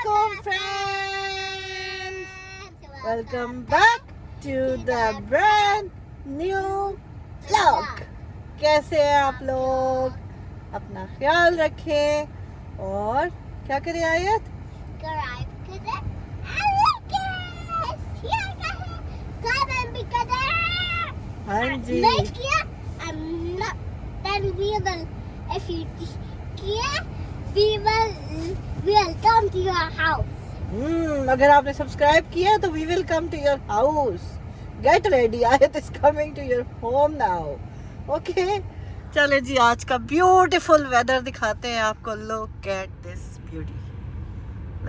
Assalamualaikum friends. Welcome back to the brand new vlog. कैसे हैं आप लोग? अपना ख्याल रखें और क्या करें आयत? हाँ जी। If you care, we will come to your house. अगर आपने सब्सक्राइब किया तो we will come to your house. Get ready, Ayat is coming to your home now. Okay? चले जी आज का ब्यूटीफुल वेदर दिखाते हैं आपको. Look at this beauty.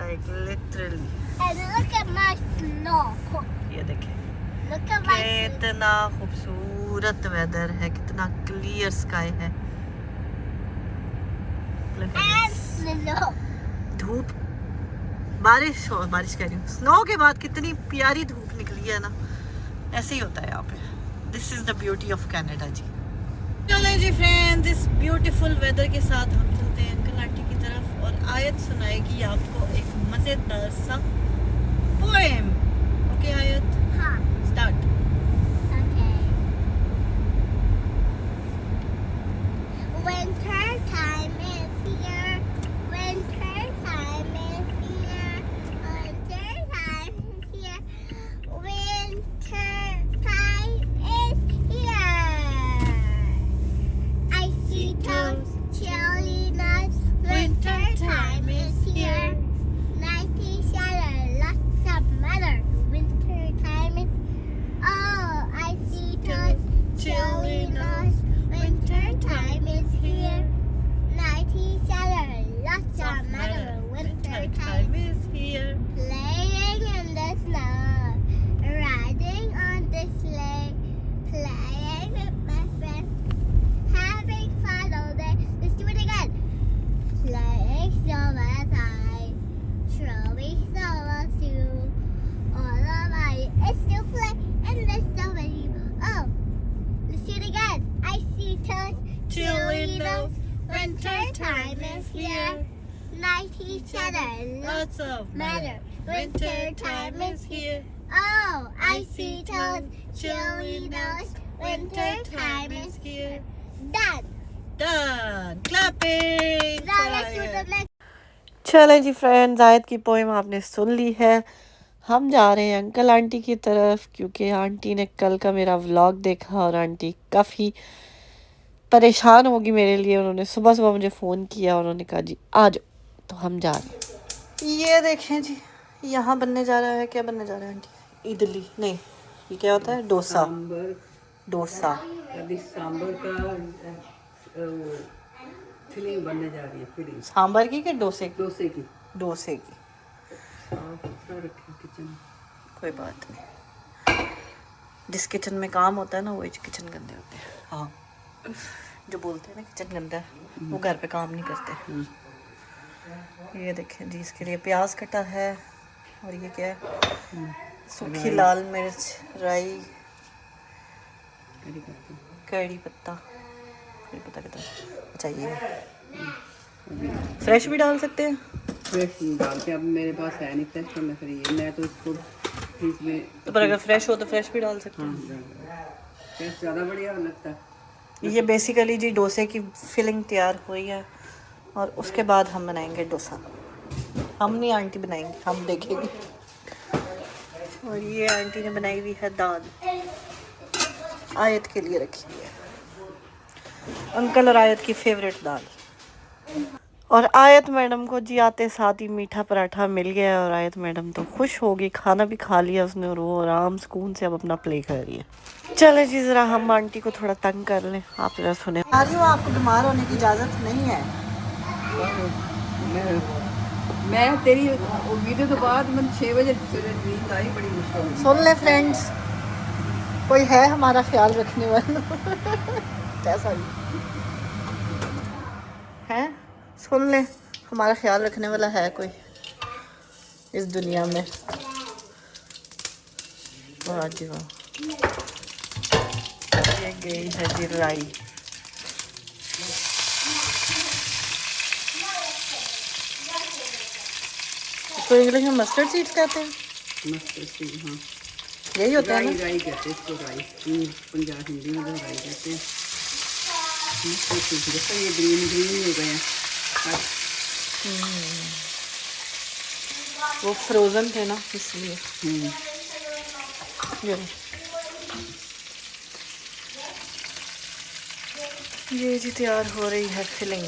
Like literally. And look at my snow. ये देखें. Look at my snow. कितना खूबसूरत वेदर है, कितना क्लियर स्काई है. Look at And this. snow. धूप, बारिश कह रही हूँ. स्नो के बाद कितनी प्यारी धूप निकली है ना. ऐसे ही होता है यहाँ पे. This is the beauty of Canada जी. चलें जी फ्रेंड्स, इस ब्यूटीफुल वेदर के साथ हम चलते हैं अंकल आंटी की तरफ और आयत सुनाएगी आपको एक मजेदार सा पोएम. ओके आयत, Huh. Start. Okay. Winter time is here. Winter time is here. Winter time is here. Winter time is here. Icy toes, chilly nuts. Winter time is here. Nighty shadow, lots of mother. Winter time is icy toes, chilly nuts. Winter time is here. Nighty shadow, lots of mother. Winter time is here. playing in the snow, riding on the sleigh, playing with my friends, having fun all day. Let's do it again. Playing summertime, throwing snowballs too. All of my is to play in the snow with you. Oh, let's do it again. Icy toes, chilly nose. Winter time is here. Nighty shadow, lots of matter. Winter time is here. Oh, icy toes, chilly nose. Winter time is here. Done. Done. Clapping. Now let's do the next. चलें जी friends, आयत की poem आपने सुन ली है. हम जा रहे हैं अंकल आंटी की तरफ क्योंकि आंटी ने कल का मेरा व्लॉग देखा और आंटी काफ़ी परेशान होगी मेरे लिए. उन्होंने सुबह सुबह मुझे फ़ोन किया और उन्होंने कहा जी आ जाओ. तो हम जा रहे हैं. ये देखें जी, यहाँ बनने जा रहा है. क्या बनने जा रहा है आंटी? इडली नहीं, ये क्या होता है? डोसा. डोसा. अभी सांबर का फिलिंग बनने जा रही है. फिलिंग सांबर की कि डोसे की? डोसे की. डोसे की. साफ सुथरा रखें किचन. कोई बात नहीं. जिस किचन में काम होता है ना, वही किचन गंदे होते हैं. हाँ, जो बोलते हैं ना किचन गंदा है, वो घर पे काम नहीं करते. ये देखें जी, इसके लिए प्याज कटा है और ये क्या है? सूखी लाल मिर्च, राई, कड़ी पत्ता कितना. अच्छा, ये फ्रेश भी डाल सकते हैं. फ्रेश डालते हैं. अब मेरे पास है नहीं फ्रेश, तो मैं तो इसको फ्रिज में. तो पर अगर फ्रेश हो तो फ्रेश भी डाल सकते हैं. फ्रेश ज़्यादा बढ़िया लगता है. ये बेसिकली जी डोसे की फिलिंग तैयार हुई है और उसके बाद हम बनाएंगे डोसा. हम नहीं, आंटी बनाएंगे, हम देखेंगे. और ये आंटी ने बनाई हुई है दाल, आयत के लिए रखी हुई है. अंकल और आयत की फेवरेट दाल. और आयत मैडम को जी आते साथ ही मीठा पराठा मिल गया और आयत मैडम तो खुश होगी. खाना भी खा लिया उसने और वो आराम सुकून से अब अपना प्ले कर रही है. चले जी, ज़रा हम आंटी को थोड़ा तंग कर लें. आप ज़रा सुने. आ रही हूँ, आपको बीमार होने की इजाज़त नहीं है. मैं तेरी वीडियो के बाद मैं 6 बजे नींद आई, बड़ी मुश्किल. सुन ले फ्रेंड्स, कोई है हमारा ख्याल रखने वाला? कैसा है? सुन ले, हमारा ख्याल रखने वाला है कोई इस दुनिया में? वाह जी वाह. ये गई है जी राई. इसको इंग्लिश में मस्टर्ड सीड्स कहते हैं, मस्टर्ड सीड, हाँ यही होता है राई ना। राई कहते हैं इसको, राई पंजाब हिंदी में राई कहते हैं। मस्टर्ड सीड देखो ये ग्रीन ग्रीन हो गए हैं। वो फ्रोजन थे ना इसलिए। ये जी तैयार हो रही है फिलिंग।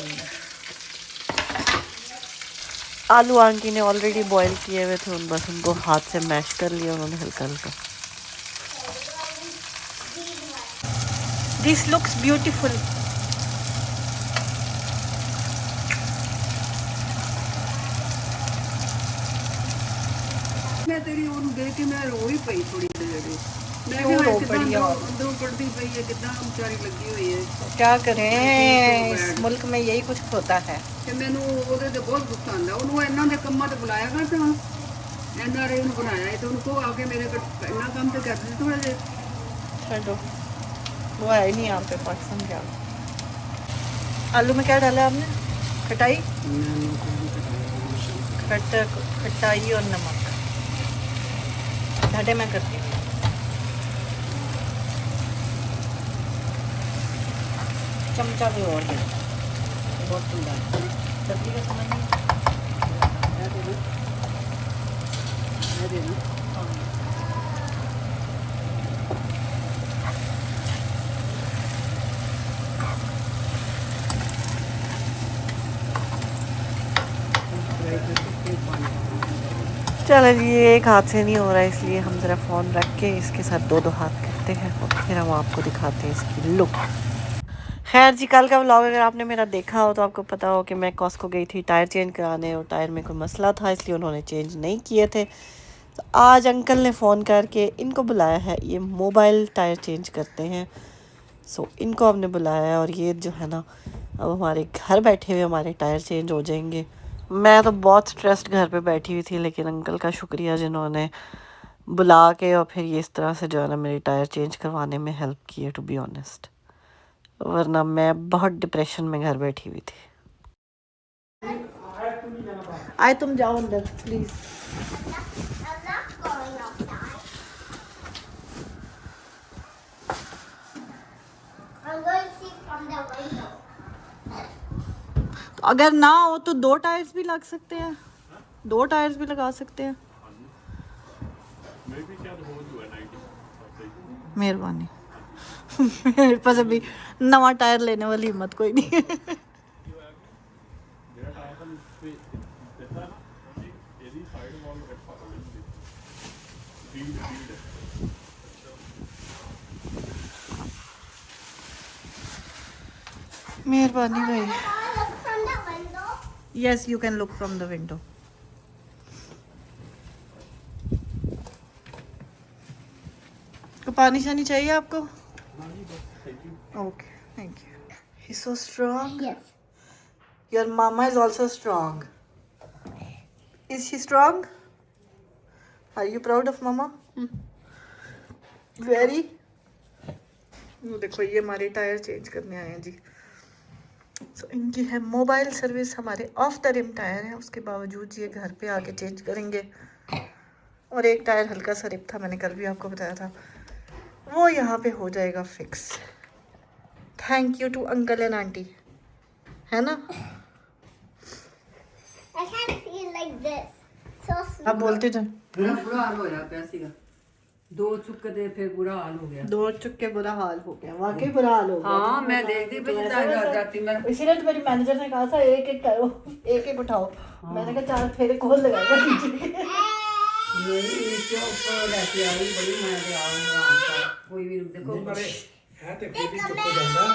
आलू आंटी ने ऑलरेडी बॉईल किए हुए थे, बस उनको हाथ से मैश कर लिया उन्होंने हल्का हल्का। This looks beautiful. मैं तेरी ਉਹਨੂੰ ਦੇਖ ਕੇ ਮੈਂ ਰੋ ਹੀ ਪਈ ਥੋੜੀ ਦੇਰ। मैं क्यों रो कितना पड़ी आप? अंदरों पड़ती पई है, कितना बेचारी लगी हुई है। क्या करें, इस मुल्क में यही कुछ होता है। ਤੇ ਮੈਨੂੰ ਉਹਦੇ ਤੇ ਬਹੁਤ ਗੁੱਸਾ ਆਉਂਦਾ। ਉਹਨੂੰ ਇਹਨਾਂ ਦੇ ਕੰਮਾਂ ਤੇ ਬੁਲਾਇਆ ਕਰ ਤਾਂ ਐਨਆਰਆਈ ਨੂੰ ਬਣਾਇਆ ਹੈ ਤੇ ਉਹਨੂੰ ਕਹੋ ਆ ਕੇ ਮੇਰੇ ਕੋਲ ਇੰਨਾ ਕੰਮ ਤੇ ਕਰ ਦੇ ਥੋੜਾ ਜਿਹਾ। छोड़ो, वो है ही नहीं यहाँ पे पाकिस्तान क्या। आलू में क्या डाला आपने? खटाई, खटाई और नमक। ढाटे मैं करती हूँ। चमचा भी और दे, बहुत सुंदर सब्जी का समझ नहीं। चलो जी, एक हाथ से नहीं हो रहा है इसलिए हम ज़रा फ़ोन रख के इसके साथ दो दो हाथ करते हैं और फिर हम आपको दिखाते हैं इसकी लुक। खैर जी, कल का व्लॉग अगर आपने मेरा देखा हो तो आपको पता हो कि मैं कॉस्को गई थी टायर चेंज कराने और टायर में कोई मसला था इसलिए उन्होंने चेंज नहीं किए थे। तो आज अंकल ने फ़ोन करके इनको बुलाया है, ये मोबाइल टायर चेंज करते हैं। सो इनको हमने बुलाया है और ये जो है ना अब हमारे घर बैठे हुए हमारे टायर चेंज हो जाएंगे। मैं तो बहुत स्ट्रेस्ड घर पे बैठी हुई थी, लेकिन अंकल का शुक्रिया जिन्होंने बुला के और फिर ये इस तरह से जो है ना मेरी टायर चेंज करवाने में हेल्प की है, टू बी ऑनेस्ट। वरना मैं बहुत डिप्रेशन में घर बैठी हुई थी। आए तुम जाओ अंदर please. I'm not going outside. I'm going to see from the window. तो अगर ना हो तो दो टायर्स भी लग सकते हैं, दो टायर्स भी लगा सकते हैं। मेहरबानी। मेरे पास अभी नवा टायर लेने वाली हिम्मत कोई नहीं है। मेहरबानी भाई। Can I look from the window? Yes, you can look from the window. तो पानी शानी चाहिए आपको? Okay, thank you. He's so strong. Yes. Your mama is also strong. Is she strong? Are you proud of mama? Very. वो देखो ये हमारे tyre change करने आए हैं जी। सो इनकी है मोबाइल सर्विस, हमारे ऑफ द रिम टायर हैं, उसके बावजूद ये घर पे आके चेंज करेंगे। और एक टायर हल्का सा रिप था, मैंने कल भी आपको बताया था, वो यहाँ पे हो जाएगा fix. Thank you to uncle and aunty, है ना? I can't see it like this. So small. आप बोलते जाओ। ਬੜਾ ਬੁਰਾ ਹਾਲ ਹੋਇਆ ਪਿਆ ਸੀਗਾ। ਦੋ ਚੁੱਕਦੇ ਫਿਰ बुरा हाल हो गया। दो चुक्के बुरा हाल हो गया, वाकई बुरा हाल हो गया। हाँ मैं देखती पई जाती मैं इसीलिए तो मेरी मैनेजर ने कहा था एक एक करो, एक एक उठाओ। मैंने कहा चार फेरे खोल लगाएगा नीचे के। नहीं नीचे ऊपर लेके आई बड़ी मैं ते आऊंगा कोई भी देखो है तो खुद ही चुप हो जाता है।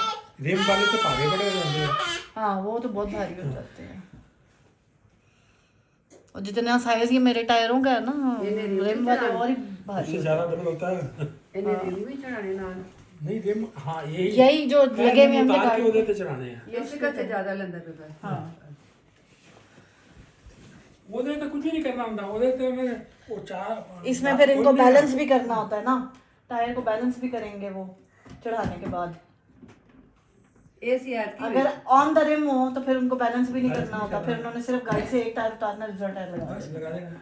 रिम वाले तो भागे बड़े हो जाते हैं। हाँ वो तो बहुत भारी हो जाते हैं। और जितना साइज ये मेरे टायरों का है ना, रिम वाले और ही भारी उससे ज्यादा दर्द होता है। ਇਹਨੇ ਰਿੰਗ ਵੀ ਚੜਾਣੇ ਨਾਲ नहीं रिम, हाँ यही यही जो लगे हुए हमने उतार के गाड़ी उधर पे चढ़ाने हैं। ਇਸ ਕਰਕੇ ਜ਼ਿਆਦਾ ਲੈਂਦਾ ਪਿਆ हाँ उधर तो कुछ भी नहीं करना होता, उधर तो मैं वो चार इसमें फिर इनको बैलेंस भी करना होता है ना, टायर को बैलेंस भी करेंगे वो चढ़ाने के बाद। एसी ऐड की अगर ऑन द रिम हो तो फिर उनको बैलेंस भी नहीं करना होता, फिर उन्होंने सिर्फ गाड़ी से एक टायर उतारना, दूसरा टायर लगा बस देना। लगा देना,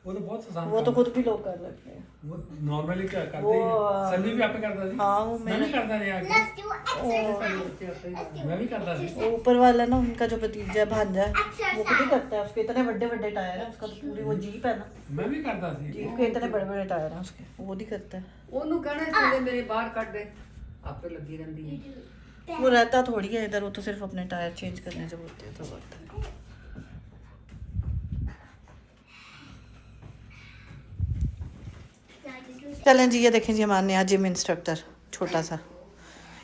वो तो बहुत आसान वो तो काम खुद भी लोग कर लेते हैं। है। वो नॉर्मली क्या करते वो, हैं, संदीप भी आपने करता थी। हाँ, वो मैं भी करता नहीं आगे, Let's do exercise. मैं भी करता थी। वो ऊपर वाला ना, उनका जो भतीजा है, भांजा है, वो खुद ही करता है। उसके इतने बड़े बड़े टायर है, उसका तो पूरी वो जीप है ना, मैं भी करता थी। जीप के इतने बड़े बड़े टायर हैं उसके, वो ही करता है। ਉਹਨੂੰ ਕਹਿਣਾ ਚਾਹੀਦਾ ਮੇਰੇ ਬਾਹਰ ਕੱਢ ਦੇ, ਆਪੇ ਲੱਗੀ ਰਹਿੰਦੀ ਹੈ। वो रहता थोड़ी है इधर, वो तो सिर्फ अपने टायर चेंज करने जब होते हैं तो होता है। चलें जी, ये देखें जी हमारे नया जिम इंस्ट्रक्टर, छोटा सा।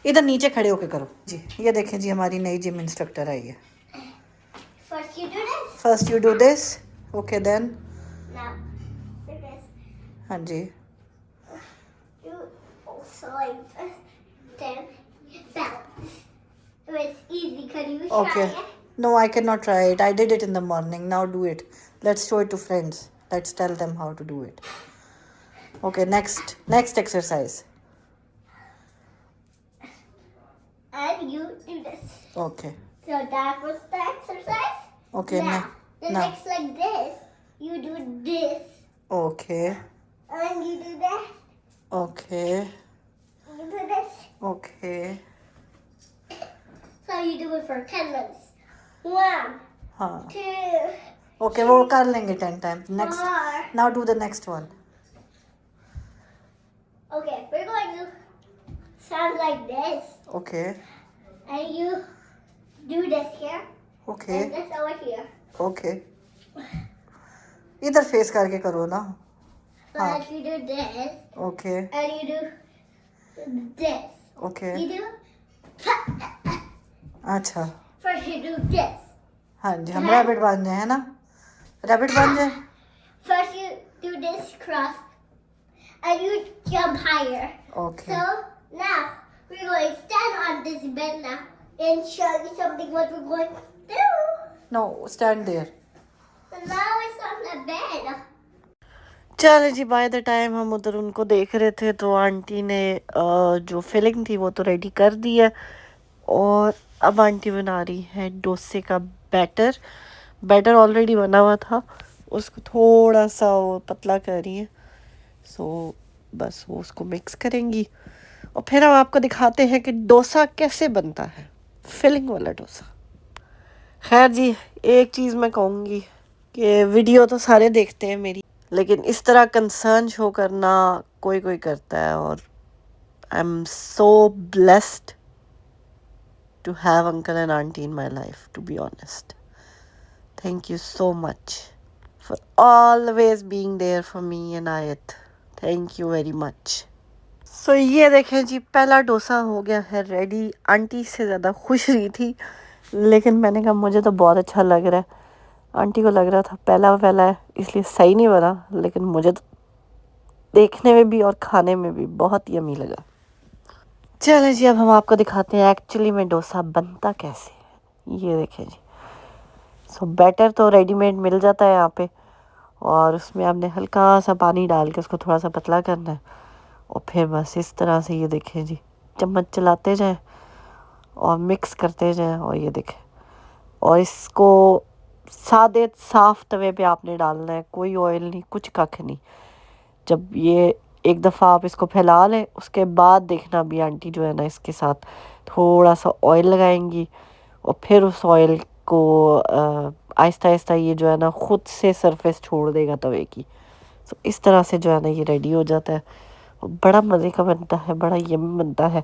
इधर नीचे खड़े होके करो जी। ये देखें जी हमारी नई जिम इंस्ट्रक्टर आई है। First you do this. First you do this, okay then. Now do this. हाँ जी, You also like this. Then balance. So it's easy. Can you try okay. it? No, I cannot try it. I did it in the morning. Now do it. Let's show it to friends. Let's tell them how to do it. Okay, next exercise. And you do this. Okay. So that was the exercise. Okay, Now, the now. next like this. You do this. Okay. And you do this. Okay. You do this. Okay. So you do it for 10 minutes. 1, हाँ. 2, Okay, वो कर लेंगे 10 times. Next. 4. Now do the next one. Okay, we're going to sound like this. Okay. And you do this here. Okay. And this over here. Okay. इधर face करके करो ना. But you do this. Okay. And you do this. Okay. You do. अच्छा. First you do this. हाँ जी, हम rabbit बन जाए है ना. रैबिट बन जाए. First you do this cross. And you jump higher. Okay. So now we're going to stand on this bed now and show you something what we're going to do. No, stand there. So now it's on the bed. चले जी, by the time हम उधर उनको देख रहे थे तो aunty ने जो फिलिंग थी वो तो रेडी कर दी है, और अब आंटी बना रही है डोसे का बैटर। बैटर ऑलरेडी बना हुआ था, उसको थोड़ा सा वो पतला कर रही है। सो बस वो उसको मिक्स करेंगी और फिर हम आपको दिखाते हैं कि डोसा कैसे बनता है, फिलिंग वाला डोसा। खैर जी, एक चीज़ मैं कहूँगी कि वीडियो तो सारे देखते हैं मेरी, लेकिन इस तरह कंसर्न शो करना कोई कोई करता है, और I am so blessed to have uncle and auntie in my life, to be honest. Thank you so much for always being there for me and Ayat. Thank you very much. So ये देखें जी, पहला डोसा हो गया है ready. Aunty से ज़्यादा खुश रही थी, लेकिन मैंने कहा मुझे तो बहुत अच्छा लग रहा है। आंटी को लग रहा था पहला है इसलिए सही नहीं बना, लेकिन मुझे तो देखने में भी और खाने में भी बहुत यम्मी लगा। चलें जी, अब हम आपको दिखाते हैं एक्चुअली में डोसा बनता कैसे है। ये देखें जी, सो बैटर तो रेडीमेड मिल जाता है यहाँ पे, और उसमें आपने हल्का सा पानी डाल के उसको थोड़ा सा पतला करना है, और फिर बस इस तरह से ये देखें जी, चम्मच चलाते जाएं और मिक्स करते जाएं, और ये देखें, और इसको सादे साफ़ तवे पे आपने डालना है, कोई ऑयल नहीं, कुछ कख नहीं। जब ये एक दफ़ा आप इसको फैला लें, उसके बाद देखना भी आंटी जो है ना इसके साथ थोड़ा सा ऑयल लगाएंगी, और फिर उस ऑयल को आहिस्ता आहिस्ता ये जो है ना ख़ुद से सरफेस छोड़ देगा तवे की। सो इस तरह से जो है ना ये रेडी हो जाता है, और बड़ा मज़े का बनता है, बड़ा यम्मी बनता है,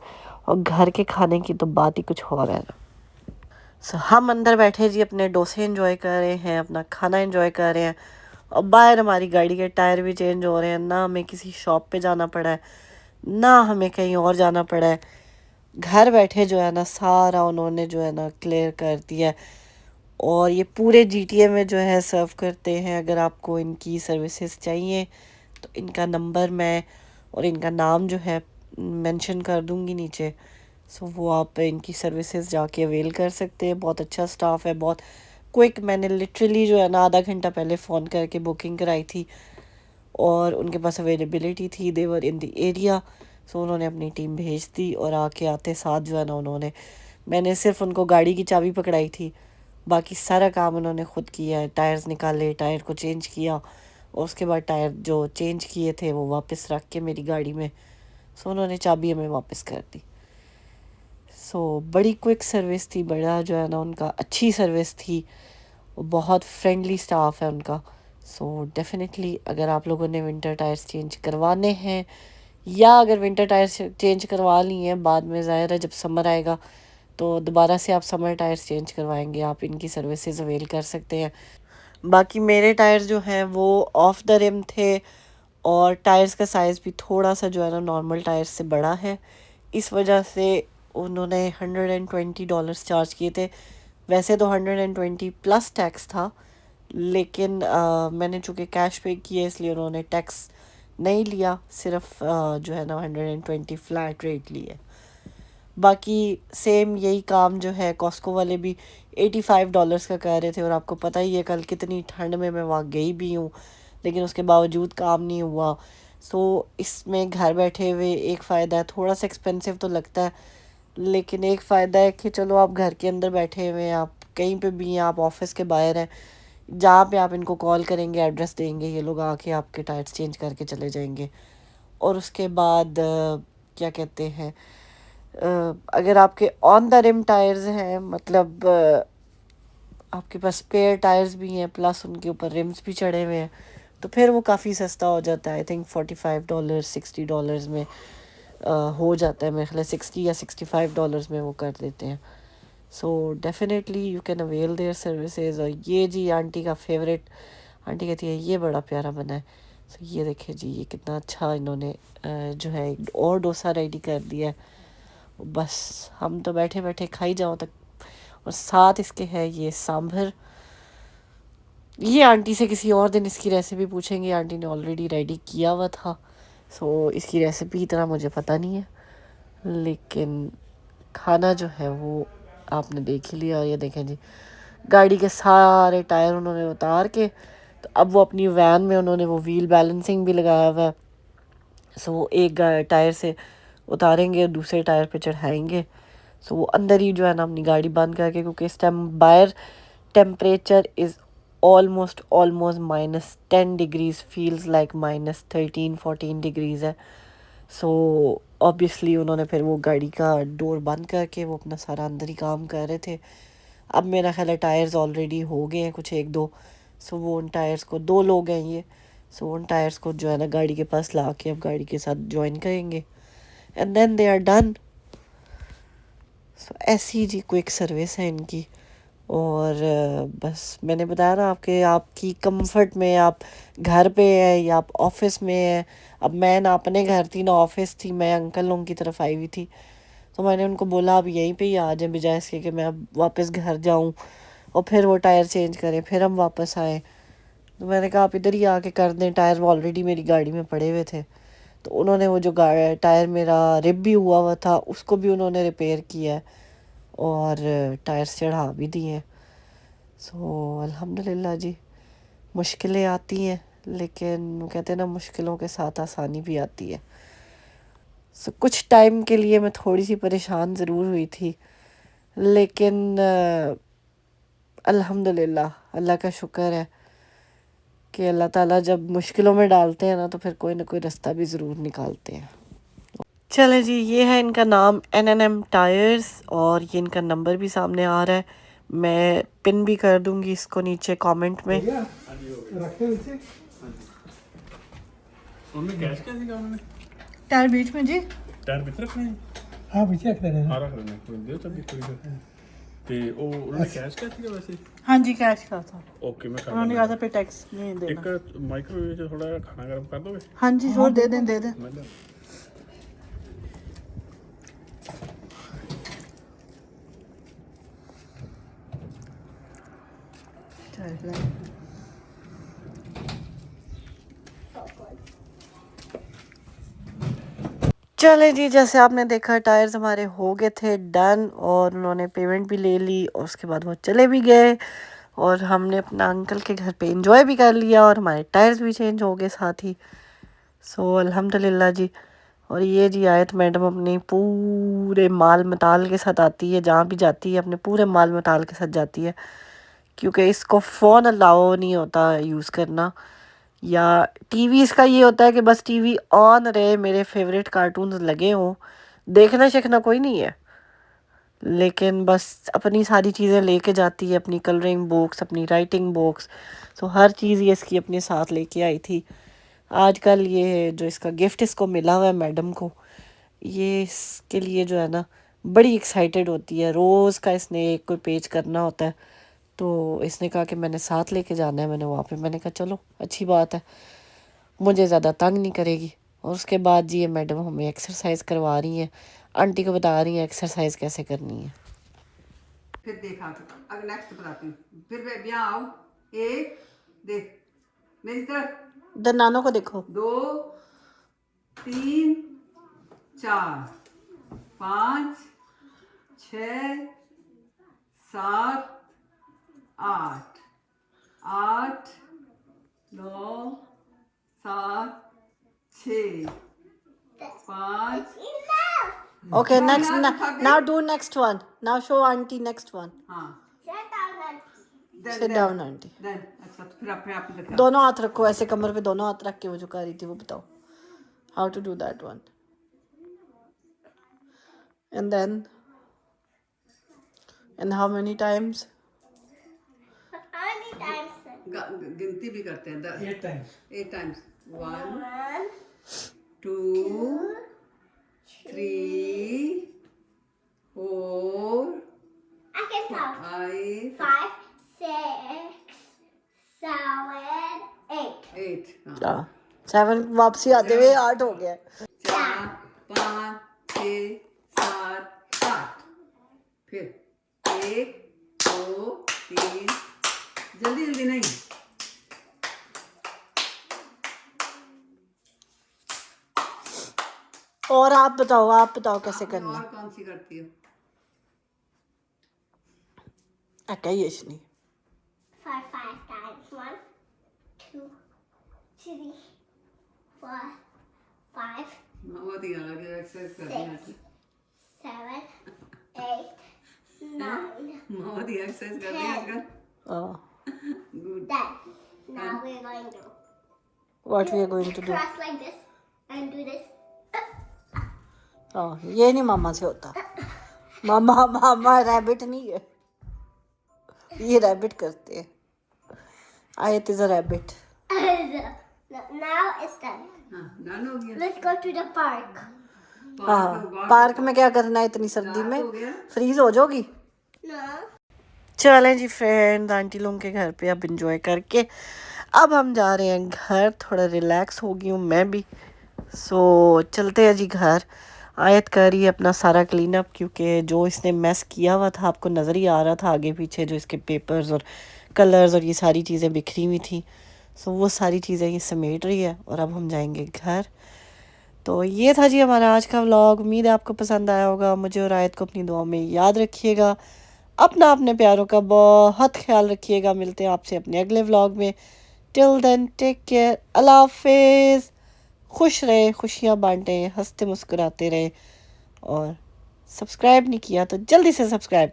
और घर के खाने की तो बात ही कुछ और है ना। सो हम अंदर बैठे जी अपने डोसे एंजॉय कर रहे हैं, अपना खाना एंजॉय कर रहे हैं, और बाहर हमारी गाड़ी के टायर भी चेंज हो रहे हैं। ना हमें किसी शॉप पे जाना पड़ा है, ना हमें कहीं और जाना पड़ा है। घर बैठे जो है ना सारा उन्होंने जो है ना क्लियर कर दिया है, और ये पूरे GTA में जो है सर्व करते हैं। अगर आपको इनकी सर्विसेज चाहिए तो इनका नंबर मैं और इनका नाम जो है मेंशन कर दूंगी नीचे। सो वो आप इनकी सर्विसेज जाके अवेल कर सकते हैं। बहुत अच्छा स्टाफ है, बहुत क्विक। मैंने लिटरली जो है ना आधा घंटा पहले फ़ोन करके बुकिंग कराई थी, और उनके पास अवेलेबिलिटी थी, देवर इन द एरिया। सो उन्होंने अपनी टीम भेज दी, और आके आते साथ जो है ना उन्होंने मैंने सिर्फ उनको गाड़ी की चाबी पकड़ाई थी, बाकी सारा काम उन्होंने ख़ुद किया है। टायर्स निकाले, टायर को चेंज किया और उसके बाद टायर जो चेंज किए थे वो वापस रख के मेरी गाड़ी में, सो उन्होंने चाबी हमें वापस कर दी। सो बड़ी क्विक सर्विस थी, बड़ा जो है ना उनका अच्छी सर्विस थी, बहुत फ्रेंडली स्टाफ है उनका। सो डेफिनेटली अगर आप लोगों ने विंटर टायर्स चेंज करवाने हैं या अगर विंटर टायर्स चेंज करवा लिए हैं, बाद में ज़ाहिर है जब समर आएगा तो दोबारा से आप समर टायर्स चेंज करवाएंगे, आप इनकी सर्विसेज अवेल कर सकते हैं। बाकी मेरे टायर्स जो हैं वो ऑफ द रिम थे और टायर्स का साइज़ भी थोड़ा सा जो है ना नॉर्मल टायर्स से बड़ा है, इस वजह से उन्होंने $120 चार्ज किए थे। वैसे तो 120 प्लस टैक्स था, लेकिन मैंने चूँकि कैश पे किया इसलिए उन्होंने टैक्स नहीं लिया, सिर्फ जो है ना 120 फ्लैट रेट लिए। बाकी सेम यही काम जो है कॉस्को वाले भी $85 का कह रहे थे, और आपको पता ही है कल कितनी ठंड में मैं वहाँ गई भी हूँ, लेकिन उसके बावजूद काम नहीं हुआ। सो इसमें घर बैठे हुए एक फ़ायदा है, थोड़ा सा एक्सपेंसिव तो लगता है, लेकिन एक फ़ायदा है कि चलो आप घर के अंदर बैठे हुए हैं, आप कहीं पे भी हैं, आप ऑफिस के बाहर हैं, जहाँ पे आप इनको कॉल करेंगे, एड्रेस देंगे, ये लोग आके आपके टायर्स चेंज करके चले जाएंगे। और उसके बाद क्या कहते हैं, अगर आपके ऑन द रिम टायर्स हैं, मतलब आपके पास स्पेयर टायर्स भी हैं प्लस उनके ऊपर रिम्स भी चढ़े हुए हैं, तो फिर वो काफ़ी सस्ता हो जाता है। आई थिंक $45 $60 में हो जाता है, मेरे ख्याल $60 या $65 में वो कर देते हैं। So definitely you can avail their services. और ये जी आंटी का फेवरेट, आंटी कहती है ये बड़ा प्यारा बना है। सो ये देखिए जी, ये कितना अच्छा इन्होंने जो है एक और डोसा रेडी कर दिया है, बस हम तो बैठे बैठे खाई जाओ तक। और साथ इसके है ये सांभर। ये आंटी से किसी और दिन इसकी रेसिपी पूछेंगे, आंटी ने ऑलरेडी रेडी किया हुआ था, सो इसकी रेसिपी इतना मुझे पता नहीं है, लेकिन खाना जो है वो आपने देख ही लिया। ये देखें जी, गाड़ी के सारे टायर उन्होंने उतार के, तो अब वो अपनी वैन में उन्होंने वो व्हील बैलेंसिंग भी लगाया हुआ है। सो वो एक टायर से उतारेंगे और दूसरे टायर पे चढ़ाएंगे। सो वो अंदर ही जो है ना अपनी गाड़ी बंद करके, क्योंकि इस टाइम बाहर temperature is almost -10 degrees, feels like -13-14 degrees है। सो ऑब्वियसली उन्होंने फिर वो गाड़ी का डोर बंद करके वो अपना सारा अंदर ही काम कर रहे थे। अब मेरा ख्याल है टायर्स ऑलरेडी हो गए हैं कुछ एक दो, सो वो उन टायर्स को, 2 लोग हैं ये, सो उन टायर्स को जो है ना गाड़ी के पास ला के अब गाड़ी के साथ ज्वाइन करेंगे and then they are done. So ऐसी जी क्विक सर्विस है इनकी। और बस मैंने बताया ना आपके, आपकी कंफर्ट में, आप घर पे है या आप ऑफिस में है। अब मैं ना अपने घर थी ना ऑफिस थी, मैं अंकल लोगों की तरफ आई हुई थी, तो मैंने उनको बोला आप यहीं पे ही आ जाएं, बजाय इसके कि मैं अब वापस घर जाऊं और फिर वो टायर चेंज करें फिर हम वापस आए। तो मैंने कहा आप इधर ही आके कर दें, टायर वो ऑलरेडी मेरी गाड़ी में पड़े हुए थे। तो उन्होंने वो जो टायर मेरा रिप भी हुआ था उसको भी उन्होंने रिपेयर किया है और टायर्स चढ़ा भी दिए हैं। सो अल्हम्दुलिल्लाह जी, मुश्किलें आती हैं, लेकिन कहते हैं ना मुश्किलों के साथ आसानी भी आती है। सो कुछ टाइम के लिए मैं थोड़ी सी परेशान ज़रूर हुई थी, लेकिन अल्हम्दुलिल्लाह, अल्लाह का शुक्र है कि अल्लाह ताला जब मुश्किलों में डालते हैं ना तो फिर कोई ना कोई रास्ता भी ज़रूर निकालते हैं। चले जी, ये है इनका नाम NNM टायर्स और ये इनका नंबर भी सामने आ रहा है, मैं पिन भी कर दूंगी इसको नीचे कमेंट में। रखते नीचे उन्होंने कैश क्या दिया उन्होंने? टायर बीच में जी, टायर भीतर रखने हैं? हाँ पीछे रखते हैं। हाँ रख लेने कोई दे तभी थोड़ी देर ते ओ उन्होंने कैश क्या दिया वैसे? हाँ जी कैश का था, ओके मैं कर उन्होंने कहा था पे टैक्स नहीं देना। एक माइक्रोवेव से थोड़ा खाना गर्म कर दोगे? हाँ जी जोर दे दें, दे दें। मैं ले चले जी, जैसे आपने देखा टायर्स हमारे हो गए थे डन और उन्होंने पेमेंट भी ले ली और उसके बाद वो चले भी गए और हमने अपना अंकल के घर पे एंजॉय भी कर लिया और हमारे टायर्स भी चेंज हो गए साथ ही। सो अल्हम्दुलिल्लाह जी। और ये जी आयत मैडम अपने पूरे माल मताल के साथ आती है, जहाँ भी जाती है अपने पूरे माल मताल के साथ जाती है, क्योंकि इसको फ़ोन अलाउ नहीं होता यूज़ करना, या टीवी इसका ये होता है कि बस टीवी ऑन रहे, मेरे फेवरेट कार्टून्स लगे हों, देखना शेखना कोई नहीं है, लेकिन बस अपनी सारी चीज़ें लेके जाती है, अपनी कलरिंग बुक्स, अपनी राइटिंग बुक्स, तो हर चीज़ ये इसकी अपने साथ लेके आई थी। आजकल ये जो इसका गिफ्ट इसको मिला हुआ है मैडम को, ये इसके लिए जो है ना बड़ी एक्साइटेड होती है। रोज़ का इसने एक कोई पेज करना होता है, तो इसने कहा कि मैंने साथ लेके जाना है। मैंने वहाँ पे मैंने कहा चलो अच्छी बात है, मुझे ज़्यादा तंग नहीं करेगी। और उसके बाद जी ये मैडम हमें एक्सरसाइज करवा रही हैं, आंटी को बता रही हैं एक्सरसाइज कैसे करनी है। फिर देखा अब नेक्स्ट बताती हूँ। फिर वे यहाँ आओ, एक देख मेरी तरफ, दनानों को देखो। 2 3 4 5 6 7 8 8 9 7 6 5 Okay, next. Now do next one. Now show auntie next one. हाँ Sit down auntie. देन अच्छा तो फिर आप दिखा दोनों हाथ रखो ऐसे, कमर पे दोनों हाथ रख के वो जो कर रही थी वो बताओ how to do that one. And then, and how many times? How many times? गिनती भी करते हैं 8 times. 8 times 1 1, 2 3 4 I can count. 5 5, 6, 7, 8. 8 हाँ हाँ, 7 वापसी आते हुए 8 हो गया। 4 5 6 7 8 फिर 1 2 3 जल्दी जल्दी नहीं और आप बताओ कैसे करना और कौन सी करती हो है। क्या यशनी 5 times. 1, 2, 3, 4, 5, बहुत ही अलग एक्सरसाइज करनी है 7, 8, 9. बहुत ही एक्सरसाइज करनी है आजकल good Done. Now we're going to what we are going to do. cross like this and do this. हाँ, ये नहीं मामा से होता। मामा रैबिट नहीं है, ये रैबिट करते हैं। आयत is a rabbit. Now it's done. हाँ डन हो गया Let's go to the park. हाँ, पार्क में क्या करना है इतनी सर्दी में, हो गया फ्रीज हो जाओगी। No. चलें जी फ्रेंड्स, आंटी लोगों के घर पे अब इंजॉय करके अब हम जा रहे हैं घर। थोड़ा रिलैक्स हो गई हूँ मैं भी, सो चलते हैं जी घर। आयत कर रही है अपना सारा क्लीन अप, क्योंकि जो इसने मैस किया हुआ था आपको नज़र ही आ रहा था आगे पीछे, जो इसके पेपर्स और कलर्स और ये सारी चीज़ें बिखरी हुई थी, सो वो सारी चीज़ें ये समेट रही है। और अब हम जाएंगे घर। तो ये था जी हमारा आज का व्लॉग। उम्मीद है आपको पसंद आया होगा। मुझे और आयत को अपनी दुआ में याद रखिएगा। अपने प्यारों का बहुत ख्याल रखिएगा। मिलते हैं आपसे अपने अगले व्लॉग में। टिल देन टेक केयर, अल्लाह हाफिज़। खुश रहे, खुशियाँ बांटें, हंसते मुस्कुराते रहे। और सब्सक्राइब नहीं किया तो जल्दी से सब्सक्राइब